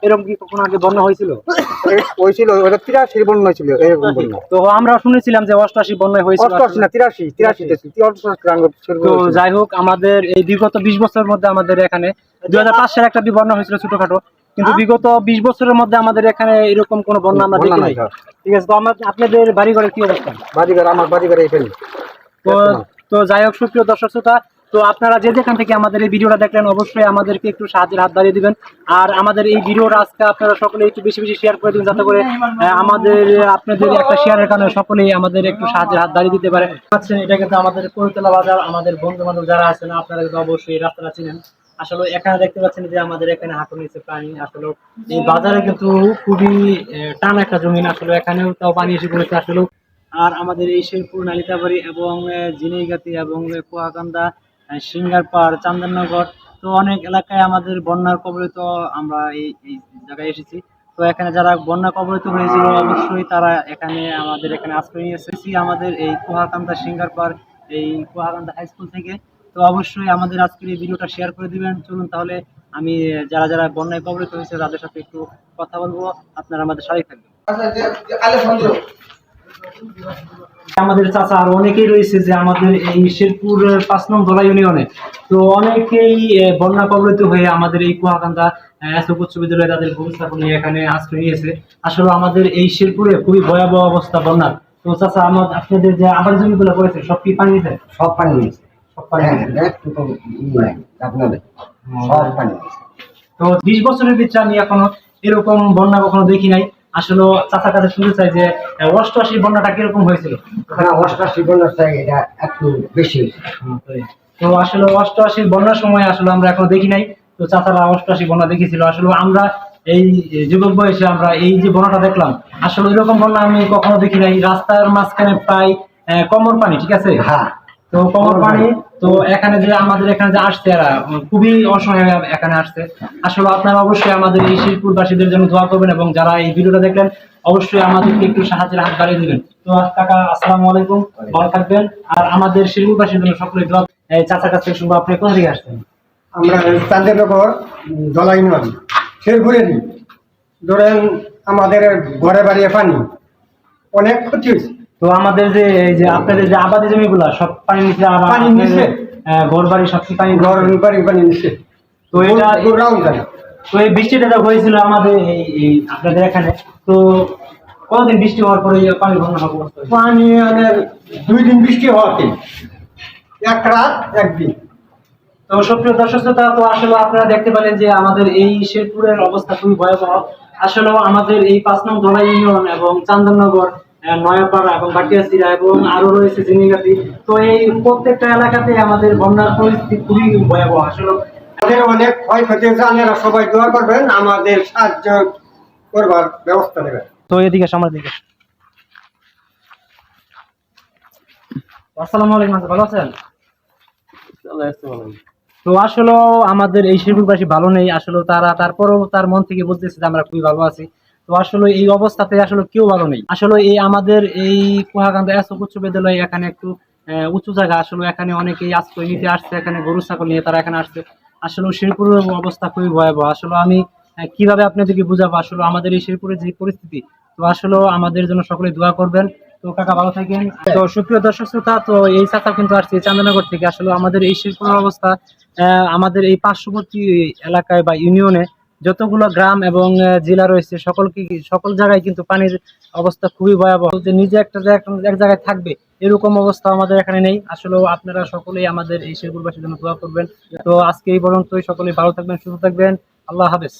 এরকম কি কখনো আগে বন্যা হয়েছিল? হয়েছিল, ওটা 83 বন্যা হয়েছিল এরকম বন্যা। তো আমরা শুনেছিলাম যে 88 বন্যা হয়েছিল। 88 না 83 তো যাই হোক, আমাদের এই বিগত 20 বছরের মধ্যে আমাদের এখানে 2005 সালে একটা বন্যা হয়েছিল ছোটখাটো, কিন্তু বিগত 20 বছরের মধ্যে আমাদের এখানে এরকম কোনো বন্যা আমরা দেখি নাই। ঠিক আছে, তো আপনাদের বাড়িঘরের কি অবস্থা? বাড়িঘর, আমার বাড়িঘর এখানে। তো যাই হোক, সুপ্রিয় দর্শক শ্রোতা, তো আপনারা যে যেখান থেকে আমাদের এই ভিডিওটা দেখলেন অবশ্যই আমাদেরকে একটু সাহায্যের হাত বাড়িয়ে দিবেন। আর আমাদের এই ভিডিওটা আজকে আপনারা সকলে একটু বেশি বেশি শেয়ার করে দিবেন, যাতে করে আমাদের আপনাদের একটা শেয়ারের কারণে সকলেই আমাদের একটু সাহায্যের হাত বাড়িয়ে দিতে পারে। পাচ্ছেন, এটা কিন্তু আমাদের কলতলা বাজার। আমাদের বন্ধু বান্ধব যারা আছেন আপনারা কিন্তু অবশ্যই এই রাস্তাটা চিনেন। আসলে এখানে দেখতে পাচ্ছেন যে আমাদের এখানে হাঁটু নিচে পানি। আসলে এই বাজারে কিন্তু খুবই টান একটা জমিন, আসলে এখানেও তাও পানি এসে পড়েছে আসলে। আর আমাদের এই শেরপুর, নালিতাবাড়ি এবং ঝিনাইগাতি এবং কুয়াকান্দা, সিঙ্গারপাড়, চান্দননগর, তো অনেক এলাকায় আমাদের বন্যার কবলিত আমরা এই জায়গায় এসেছি। তো এখানে যারা বন্যা কবলিত হয়েছিল অবশ্যই তারা এখানে আমাদের এখানে আশ্রয় নিয়ে এসেছি আমাদের এই কুয়াকান্দা, সিঙ্গারপাড়, এই কুয়াকান্দা হাই স্কুল থেকে। তো অবশ্যই আমাদের আজকের এই ভিডিওটা শেয়ার করে দিবেন। চলুন তাহলে আমি যারা যারা বন্যায় কবলিত হয়েছে তাদের সাথে একটু কথা বলবো, আপনারা আমাদের সাথেই থাকবেন। আমাদের চাচা আর অনেকেই রয়েছে যে আমাদের এই শেরপুর 5 নং ধলা ইউনিয়নে, তো অনেকেই বন্যা কবলিত হয়ে আমাদের এই কুয়াকান্দা এসব উচ্চ বিদ্যালয়ে তাদের ভবিষ্যৎ নিয়ে এখানে আশ্রয় নিয়েছে। আসলে আমাদের এই শেরপুরে খুবই ভয়াবহ অবস্থা বন্যার। তো চাচা, আপনাদের যে আবাদ জমিগুলো করেছে সব কি পানি নিয়েছে? সব পানি নিয়েছে, সব পানি আপনাদের সব পানি। তো 20 বছরের ভিতরে আমি এখনো এরকম বন্যা কখনো দেখি নাই। আসলে চাচার কাছে শুনতে চাই যে 88 বন্যাটা কিরকম হয়েছিল? 88 বন্যার চাই এটা একটু বেশি। তো আসলে 88 বন্যার সময় আসলে আমরা এখনো দেখি নাই। তো চাচারা 88 বন্যা দেখেছিল। আসলে আমরা এই যুবক বয়সে আমরা এই যে বন্যাটা দেখলাম, আসলে এরকম বন্যা আমি কখনো দেখি নাই। রাস্তার মাঝখানে প্রায় কোমর পানি, ঠিক আছে? হ্যাঁ, তো কোমর পানি। তো এখানে যে আমাদের এখানে যে আসছে এরা খুবই অসহায় এখানে আসছে। আসলে আপনারা অবশ্যই আমাদের এই শেরপুরবাসীদের জন্য দোয়া করবেন, এবং যারা এই ভিডিওটা দেখলেন অবশ্যই আমাদেরকে একটু সাহায্যের হাত বাড়িয়ে দিবেন। তো কাকা, আসসালামু আলাইকুম, ভালো থাকবেন। আর আমাদের শেরপুরবাসীর জন্য সকলে দোয়া। চাচার কাছ থেকে শুনবো, আপনি কোথা থেকে আসছেন? আমরা চান্দননগর ধলা ইউনিয়ন শেরপুরেরই। ধরেন আমাদের ঘরে বাড়িয়ে পানি, অনেক ক্ষতি হয়েছে। তো আমাদের যে এই যে আপনাদের যে আবাদি জমিগুলা সব পানি নিচে, পানি নিচে, ঘর বাড়ি সব পানি, ঘর বাড়ি পানি নিচে। তো এটা তো এই বৃষ্টিটা হয়েছিল আমাদের এই আপনাদের এখানে, তো কতদিন বৃষ্টি হওয়ার পরে পানি বন্যা হবে? পানি আমাদের 2 দিন বৃষ্টি হওয়াতে, এক রাত একদিন। তো সুপ্রিয় দর্শক শ্রোতা, তো আসলে আপনারা দেখতে পেলেন যে আমাদের এই শেরপুরের অবস্থা খুবই ভয়াবহ। আসলে আমাদের এই 5 নং ধলা ইউনিয়ন এবং চান্দননগর, নয়াপাড়া এবং বাটিয়াসিরা এবং আরো রয়েছে ঝিনাইগাতি, তো এই প্রত্যেকটা এলাকাতে আমাদের বন্যার পরিস্থিতি খুবই ভয়াবহ। আসলে আমাদের অনেক ক্ষয়ক্ষতি হয়েছে। আপনারা সবাই দোয়া করবেন, আমাদের সাহায্য করবার ব্যবস্থা নেবেন। তো এদিকে সামনের দিকে। আসসালামু আলাইকুম, ভালো আছেন? তো আসলে আমাদের এই শেরপুরবাসী ভালো নেই। আসলে তারা তারপরও তার মন থেকে বলতেছে যে আমরা খুবই ভালো আছি। তো আসলে এই অবস্থাতে আসলে কেউ ভালো নেই। আসলে এই আমাদের এই কুয়াকান্দা এসব উচ্চ বিদ্যালয় এখানে একটু উঁচু জায়গা। আসলে এখানে অনেকেই আশ্রয় নিতে আসছে, এখানে গরু ছাগল নিয়ে তারা এখানে আসছে। আসলে শেরপুরের অবস্থা খুবই ভয়াবহ। আসলে আমি কিভাবে আপনাদেরকে বুঝাবো আসলে আমাদের এই শেরপুরের যে পরিস্থিতি। তো আসলে আমাদের জন্য সকলে দোয়া করবেন। তো কাকা, ভালো থাকেন। তো সুপ্রিয় দর্শক শ্রোতা, তো এই চাচা কিন্তু আসছে চান্দননগর থেকে। আসলে আমাদের এই শেরপুরের অবস্থা, আমাদের এই পার্শ্ববর্তী এলাকায় বা ইউনিয়নে যতগুলো গ্রাম এবং জেলা রয়েছে সকল জায়গায় কিন্তু পানির অবস্থা খুবই ভয়াবহ। যে নিজে এক জায়গায় থাকবে এরকম অবস্থা আমাদের এখানে নেই। আসলে আপনারা সকলেই আমাদের এই শেরপুরবাসীর জন্য দোয়া করবেন। তো আজকে এই পর্যন্তই, সকলেই ভালো থাকবেন, সুস্থ থাকবেন। আল্লাহ হাফেজ।